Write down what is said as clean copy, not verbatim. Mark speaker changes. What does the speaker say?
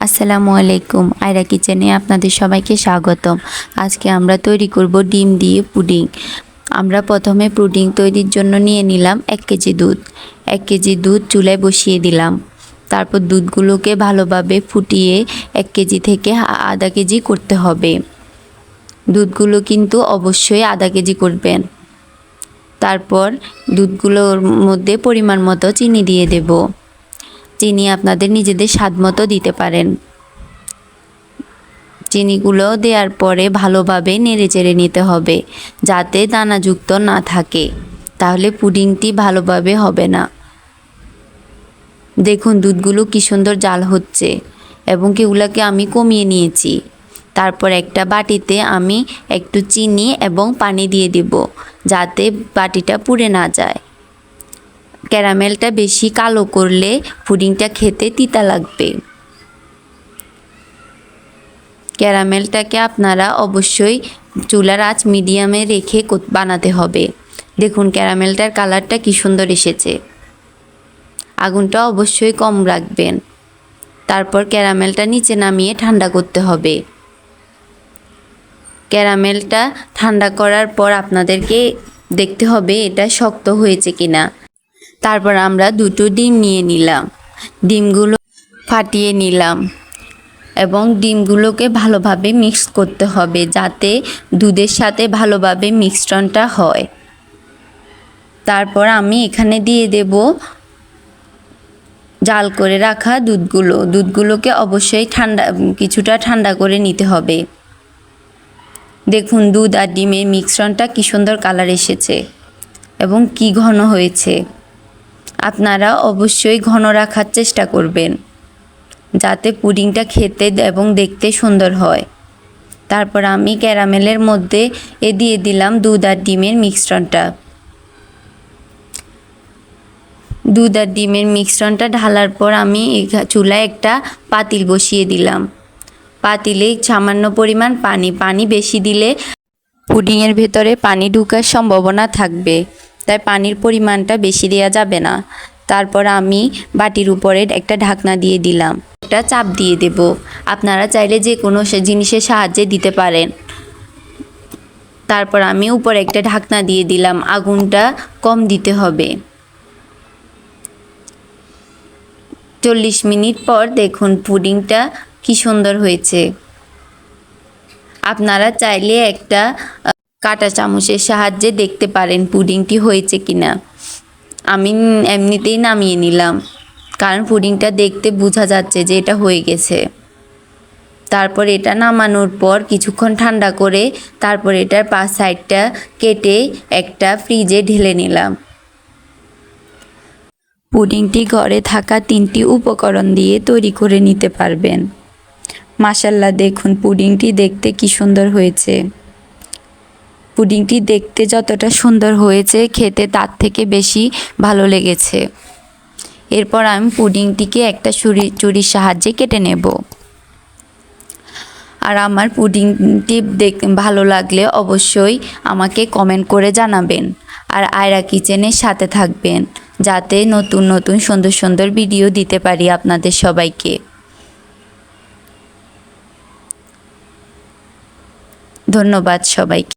Speaker 1: আসসালামু আলাইকুম। আয়রা কিচেনে আপনাদের সবাইকে স্বাগতম। আজকে আমরা তৈরি করব ডিম দিয়ে পুডিং। আমরা প্রথমে পুডিং তৈরির জন্য নিয়ে নিলাম 1 কেজি দুধ। 1 কেজি দুধ চুলায় বসিয়ে দিলাম। তারপর দুধগুলোকে ভালোভাবে ফুটিয়ে 1 কেজি থেকে আধা কেজি করতে হবে। দুধগুলো কিন্তু অবশ্যই আধা কেজি করবেন। তারপর দুধগুলোর মধ্যে পরিমাণ মতো চিনি দিয়ে দেব। চিনি আপনাদের নিজেদের স্বাদ মতো দিতে পারেন। চিনিগুলো দেওয়ার পরে ভালোভাবে নেড়েচেড়ে নিতে হবে যাতে দানাযুক্ত না থাকে, তাহলে পুডিংটি ভালোভাবে হবে না। দেখুন দুধগুলো কি সুন্দর জাল হচ্ছে এবং এগুলোকে আমি কমিয়ে নিয়েছি। তারপর একটা বাটিতে আমি একটু চিনি এবং পানি দিয়ে দেব যাতে বাটিটা পুড়ে না যায়। ক্যারামেলটা বেশি কালো করলে পুডিংটা খেতে তিতা লাগবে। ক্যারামেলটাকে আপনারা অবশ্যই চুলার আঁচ মিডিয়ামে রেখে বানাতে হবে। দেখুন ক্যারামেলটার কালারটা কি সুন্দর এসেছে। আগুনটা অবশ্যই কম রাখবেন। তারপর ক্যারামেলটা নিচে নামিয়ে ঠান্ডা করতে হবে। ক্যারামেলটা ঠান্ডা করার পর আপনাদেরকে দেখতে হবে এটা শক্ত হয়েছে কিনা। তারপর আমরা দুটো ডিম নিয়ে নিলাম। ডিমগুলো ফাটিয়ে নিলাম এবং ডিমগুলোকে ভালোভাবে মিক্স করতে হবে যাতে দুধের সাথে ভালোভাবে মিশ্রণটা হয়। তারপর আমি এখানে দিয়ে দেব জাল করে রাখা দুধগুলোকে অবশ্যই কিছুটা ঠান্ডা করে নিতে হবে। দেখুন দুধ আর ডিমের মিশ্রণটা কি সুন্দর কালার এসেছে এবং কি ঘন হয়েছে। আপনারা অবশ্যই ঘন রাখার চেষ্টা করবেন যাতে পুডিংটা খেতে এবং দেখতে সুন্দর হয়। তারপর আমি ক্যারামেলের মধ্যে দিয়ে দিলাম দুধ আর ডিমের মিশ্রণটা। দুধ আর ডিমের মিশ্রণটা ঢালার পর আমি চুলায় একটা পাতিল বসিয়ে দিলাম। পাতিলে সামান্য পরিমাণ পানি বেশি দিলে পুডিংয়ের ভেতরে পানি ঢোকার সম্ভাবনা থাকবে, তাই পানির পরিমাণটা বেশি দেওয়া যাবে না। তারপর আমি বাটির উপরে একটা ঢাকনা দিয়ে দিলাম, একটা চাপ দিয়ে দেব। আপনারা চাইলে যে কোনো জিনিসের সাহায্যে দিতে পারেন। তারপর আমি উপরে একটা ঢাকনা দিয়ে দিলাম। আগুনটা কম দিতে হবে। 40 মিনিট পর দেখুন পুডিংটা কি সুন্দর হয়েছে। আপনারা চাইলে একটা কাঁটা চামচের সাহায্যে দেখতে পারেন পুডিংটি হয়েছে কিনা। আমি এমনিতেই নামিয়ে নিলাম কারণ পুডিংটা দেখতে বোঝা যাচ্ছে যে এটা হয়ে গেছে। তারপর এটা নামানোর পর কিছুক্ষণ ঠান্ডা করে তারপর এটার সাইডটা কেটে একটা ফ্রিজে ঢেলে নিলাম। পুডিংটি ঘরে থাকা 3টি উপকরণ দিয়ে তৈরি করে নিতে পারবেন। মাশাআল্লাহ দেখুন পুডিংটি দেখতে কি সুন্দর হয়েছে। পুডিংটি দেখতে যতটা সুন্দর হয়েছে খেতে তার থেকে বেশি ভালো লেগেছে। এরপর আমি পুডিংটিকে একটা ছুরির সাহায্যে কেটে নেব। আর আমার পুডিংটি ভালো লাগলে অবশ্যই আমাকে কমেন্ট করে জানাবেন। আর আয়রা কিচেনের সাথে থাকবেন যাতে নতুন নতুন সুন্দর সুন্দর ভিডিও দিতে পারি আপনাদের সবাইকে। ধন্যবাদ সবাইকে।